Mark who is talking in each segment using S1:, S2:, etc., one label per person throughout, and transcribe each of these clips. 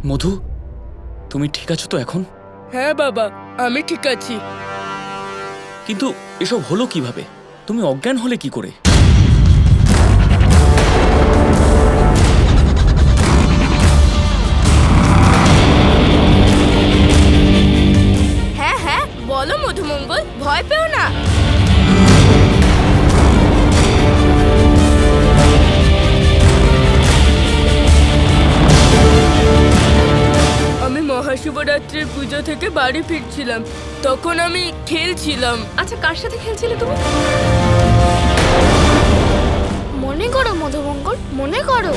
S1: মধু, তুমি ঠিক আছো তো এখন?
S2: হ্যাঁ বাবা, আমি ঠিক আছি।
S1: কিন্তু এসব হলো কিভাবে? তুমি অজ্ঞান হলে কি করে?
S2: হ্যাঁ হ্যাঁ, বলো মধুমঙ্গল, ভয় পেও না। আমি মহাশিবরাত্রির পুজো থেকে বাড়ি ফিরছিলাম, তখন আমি খেলছিলাম।
S3: আচ্ছা, কার সাথে খেলছিলে তুমি?
S4: মনে করো মধুমঙ্গল, মনে করো।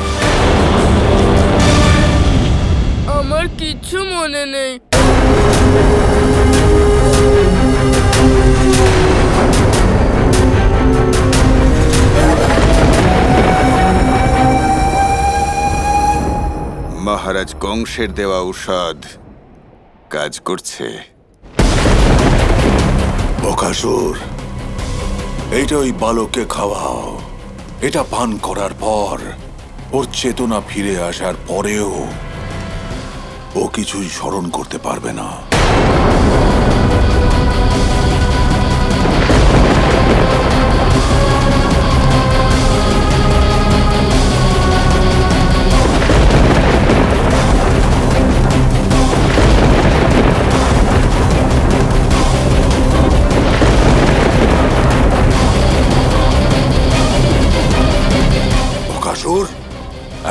S2: আমার কিচ্ছু মনে নেই।
S5: মহারাজ কংসের দেওয়া ঔষধ কাজ করছে।
S6: বকাসুর, এইটা ওই বালককে খাওয়াও। এটা পান করার পর ওর চেতনা ফিরে আসার পরেও ও কিছুই স্মরণ করতে পারবে না।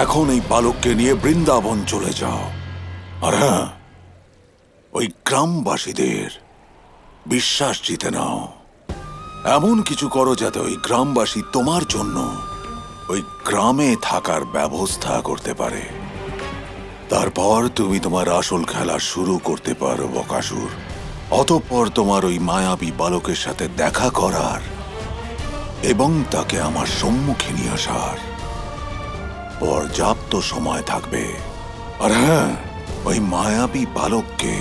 S6: এখন এই বালককে নিয়ে বৃন্দাবন চলে যাও। আর হ্যাঁ, ওই গ্রামবাসীদের বিশ্বাস জিতে নাও। এমন কিছু করো যাতে ওই গ্রামবাসী তোমার জন্য ওই গ্রামে থাকার ব্যবস্থা করতে পারে। তারপর তুমি তোমার আসল খেলা শুরু করতে পারো বকাসুর। অতঃপর তোমার ওই মায়াবী বালকের সাথে দেখা করার এবং তাকে আমার সম্মুখে নিয়ে আসার পর্যাপ্ত সময় থাকবে। আর হ্যাঁ, ওই মায়াবী বালককে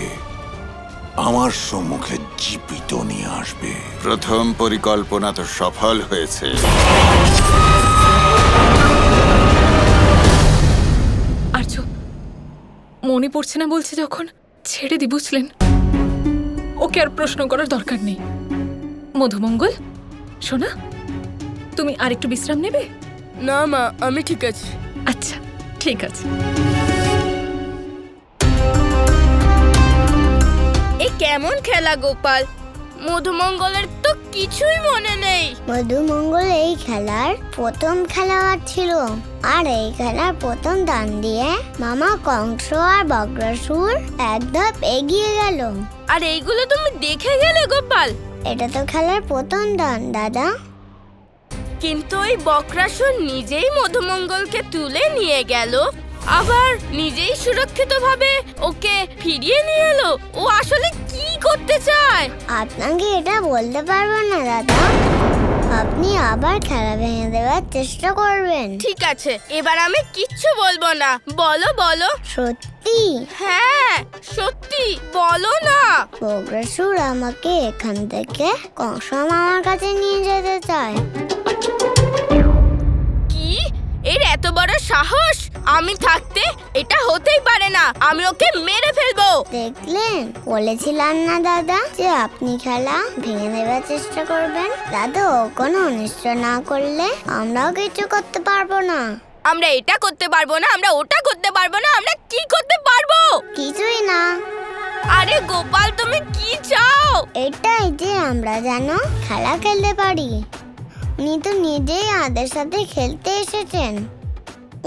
S6: আমার সম্মুখে জীবিত নিয়ে আসবে।
S5: প্রথম পরিকল্পনা তো সফল হয়েছে।
S3: আর্য, মনে পড়ছে না বলছে যখন, ছেড়ে দি বুঝলেন। ওকে আর প্রশ্ন করার দরকার নেই। মধুমঙ্গল শোনা, তুমি আর একটু বিশ্রাম নেবে?
S2: না মা, আমি ঠিক আছি।
S3: আচ্ছা ঠিক আছে।
S2: এ কেমন খেলা গোপাল? মধুমঙ্গলের তো কিছুই মনে নেই।
S4: মধুমঙ্গল এই খেলার প্রথম খেলোয়াড় ছিল, আর এই খেলার প্রথম দান দিয়ে মামা কংস আর বক্রাসুর এক ধাপ এগিয়ে গেল।
S2: আর এইগুলো তুমি দেখে গেলে গোপাল?
S4: এটা তো খেলার প্রথম দান দাদা।
S2: কিন্তু ওই বক্রাসুর নিজেই মধুমঙ্গলকে তুলে নিয়ে গেল, আবার নিজেই সুরক্ষিতভাবে ওকে ফিরিয়ে নিয়ে এলো। ও আসলে কি করতে চায়?
S4: আপনাকে এটা বলতে পারবো না দাদা। আপনি আবার খেলা ভেঙে দেওয়ার চেষ্টা করবেন।
S2: ঠিক আছে, এবার আমি কিচ্ছু বলবো না। বলো বলো।
S4: সত্যি?
S2: হ্যাঁ সত্যি, বলো না।
S4: বক্রাসুর আমাকে এখান থেকে কংস মামার কাছে নিয়ে যেতে চায়।
S2: কি? এর এত বড় সাহস? আমি থাকতে এটা হতেই পারে না। আমি ওকে মেরে ফেলবো।
S4: দেখলেন, বলেছিলাম না দাদা যে আপনি খেলা ভেঙে দেওয়ার চেষ্টা করবেন। দাদা, ও কোনো অনিষ্ট না করলে আমরাও কিছু করতে পারবো না।
S2: আমরা এটা করতে পারবো না, আমরা ওটা করতে পারবো না, আমরা কি করতে পারবো?
S4: কিছুই না।
S2: আরে গোপাল, তুমি কি চাও?
S4: এটাই যে আমরা যেন খেলা খেলতে পারি। উনি তো নিজেই আমাদের সাথে খেলতে এসেছেন,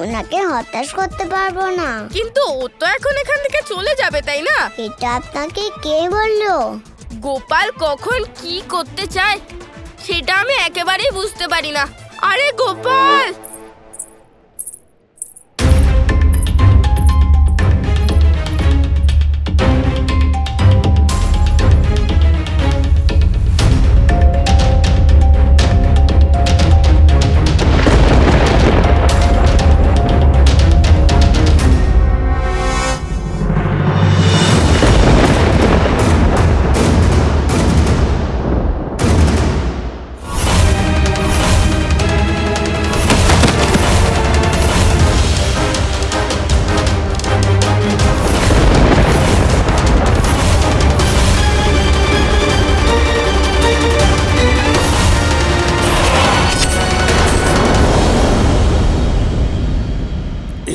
S4: ওনাকে হতাশ করতে পারবো না।
S2: কিন্তু ও তো এখন এখান থেকে চলে যাবে, তাই না?
S4: এটা আপনাকে কে বললো?
S2: গোপাল কখন কি করতে চায় সেটা আমি একেবারেই বুঝতে পারি না। আরে গোপাল!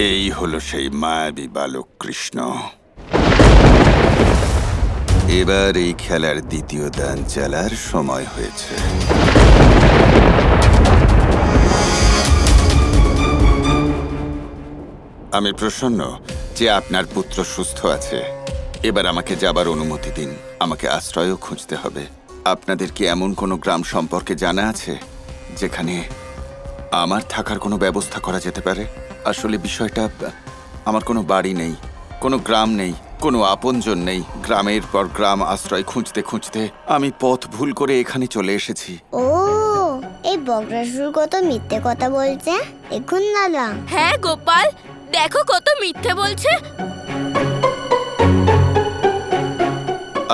S5: এই হলো সেই মায়াবী বালক কৃষ্ণ। এবার এই খেলার দ্বিতীয় দান চালার সময় হয়েছে। আমি প্রসন্ন যে আপনার পুত্র সুস্থ আছে। এবার আমাকে যাবার অনুমতি দিন। আমাকে আশ্রয়ও খুঁজতে হবে। আপনাদের কি এমন কোনো গ্রাম সম্পর্কে জানা আছে যেখানে আমার থাকার কোনো ব্যবস্থা করা যেতে পারে? আসলে বিষয়টা, আমার কোনো বাড়ি নেই, কোনো গ্রাম নেই, কোনো আপনজন নেই। গ্রামের পর গ্রাম আশ্রয় খুঁজতে খুঁজতে আমি পথ ভুল করে এখানে চলে এসেছি।
S4: ও, এই বক্রাসুর কত মিথ্যে কথা বলছে দেখুন দাদা।
S2: হ্যাঁ গোপাল, দেখো কত মিথ্যে বলছে।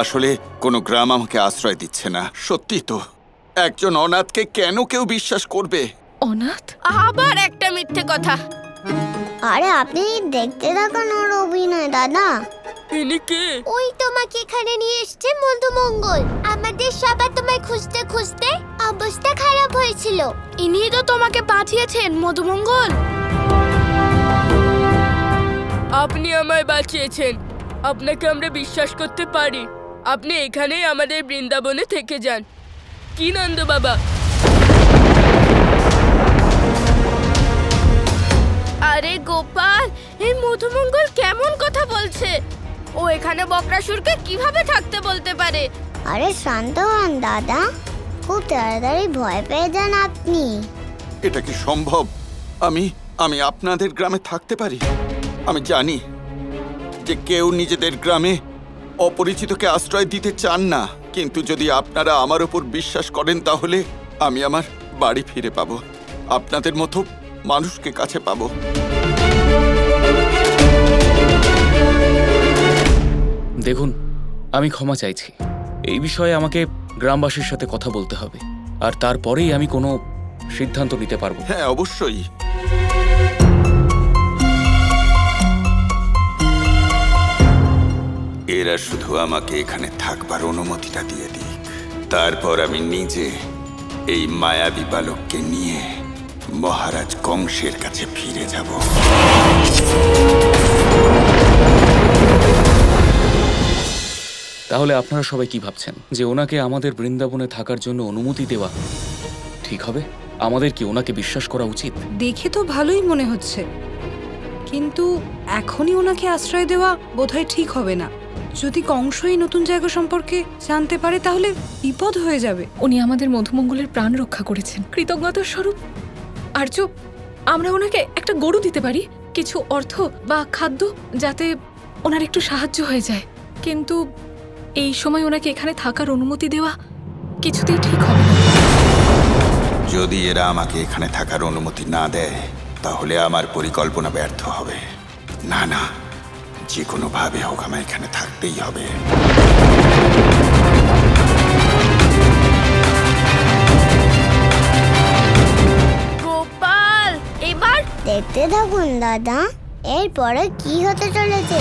S5: আসলে কোনো গ্রাম আমাকে আশ্রয় দিচ্ছে না। সত্যি তো, একজন অনাথকে কেন কেউ বিশ্বাস করবে?
S3: অনাথ?
S2: আবার একটা মিথ্যে কথা।
S4: আরে আপনি দেখতে থাকুন ওর অভিনয় দাদা।
S2: ইনি কে?
S4: ওই তোমাকে এখানে নিয়ে এসেছে মধুমঙ্গল। আমাদের সবার তোমায় খুঁজতে খুঁজতে অবস্থা খারাপ হয়েছিল।
S2: ইনি তো তোমাকে পাঠিয়েছেন মধুমঙ্গল। আপনি আমায় বাঁচিয়েছেন, আপনাকে আমরা বিশ্বাস করতে পারি। আপনি এখানেই আমাদের বৃন্দাবনে থেকে যান। কি নন্দ বাবা? আরে গোপাল, এই মধুমঙ্গল কেমন কথা বলছে? ও এখানে বক্রাসুরকে কিভাবে থাকতে বলতে পারে?
S4: আরে শান্ত হন দাদা, খুব তাড়াতাড়ি ভয় পেয়ে যান আপনি।
S5: এটা কি সম্ভব? আমি আপনাদের গ্রামে থাকতে পারি? আমি জানি যে কেউ নিজেদের গ্রামে অপরিচিতকে আশ্রয় দিতে চান না, কিন্তু যদি আপনারা আমার উপর বিশ্বাস করেন তাহলে আমি আমার বাড়ি ফিরে পাবো, আপনাদের মতো মানুষকে কাছে পাবো।
S1: দেখুন, আমি ক্ষমা চাইছি। এই বিষয়ে আমাকে গ্রামবাসীর সাথে কথা বলতে হবে, আর তারপরেই আমি কোনো সিদ্ধান্ত নিতে পারবো।
S5: হ্যাঁ, অবশ্যই। এরা শুধু আমাকে এখানে থাকবার অনুমতিটা দিয়ে দিক, তারপর আমি নিজে এই মায়াবী বালককে নিয়ে মহারাজ কংসের কাছে ফিরে যাব।
S1: তাহলে আপনারা সবাই কি ভাবছেন, যে ওনাকে আমাদের বৃন্দাবনে থাকার জন্য অনুমতি দেওয়া ঠিক হবে? আমাদের কি ওনাকে বিশ্বাস করা উচিত?
S7: দেখে তো ভালোই মনে হচ্ছে, কিন্তু এখনই ওনাকে আশ্রয় দেওয়া বোধহয় ঠিক হবে না। যদি কংস এই নতুন জায়গা সম্পর্কে জানতে পারে তাহলে বিপদ হয়ে যাবে।
S3: উনি আমাদের মধুমঙ্গলের প্রাণ রক্ষা করেছেন, কৃতজ্ঞতার স্বরূপ। আর্য, আমরা ওনাকে একটা গরু দিতে পারি, কিছু অর্থ বা খাদ্য, যাতে ওনার একটু সাহায্য হয়ে যায়। কিন্তু এই সময় ওনাকে এখানে থাকার অনুমতি দেওয়া কিছুতেই ঠিক হবে না।
S5: যদি এরা আমাকে এখানে থাকার অনুমতি না দেয় তাহলে আমার পরিকল্পনা ব্যর্থ হবে। না না, যে কোনো ভাবে হোক আমার এখানে থাকতেই হবে।
S2: গোপাল, এবার
S4: দেখতে থাকুন দাদা, এরপরে কি হতে চলেছে।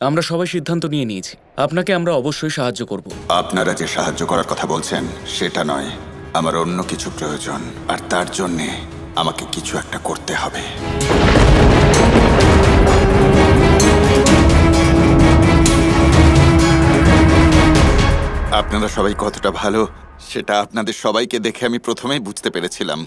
S1: আমরা সবাই সিদ্ধান্ত নিয়ে নিয়েছি, আপনাকে আমরা অবশ্যই সাহায্য করব।
S5: আপনারা যে সাহায্য করার কথা বলছেন সেটা নয়, আমার অন্য কিছু প্রয়োজন, আর তার জন্যে আমাকে কিছু একটা করতে হবে। আপনারা সবাই কতটা ভালো সেটা আপনাদের সবাইকে দেখে আমি প্রথমেই বুঝতে পেরেছিলাম।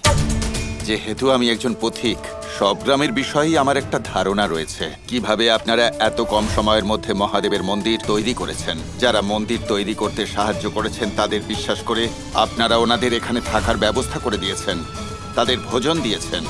S5: যেহেতু আমি একজন পথিক, সব গ্রামের বিষয়েই আমার একটা ধারণা রয়েছে। কিভাবে আপনারা এত কম সময়ের মধ্যে মহাদেবের মন্দির তৈরি করেছেন। যারা মন্দির তৈরি করতে সাহায্য করেছেন তাদের বিশ্বাস করে আপনারা ওনাদের এখানে থাকার ব্যবস্থা করে দিয়েছেন, তাদের ভোজন দিয়েছেন।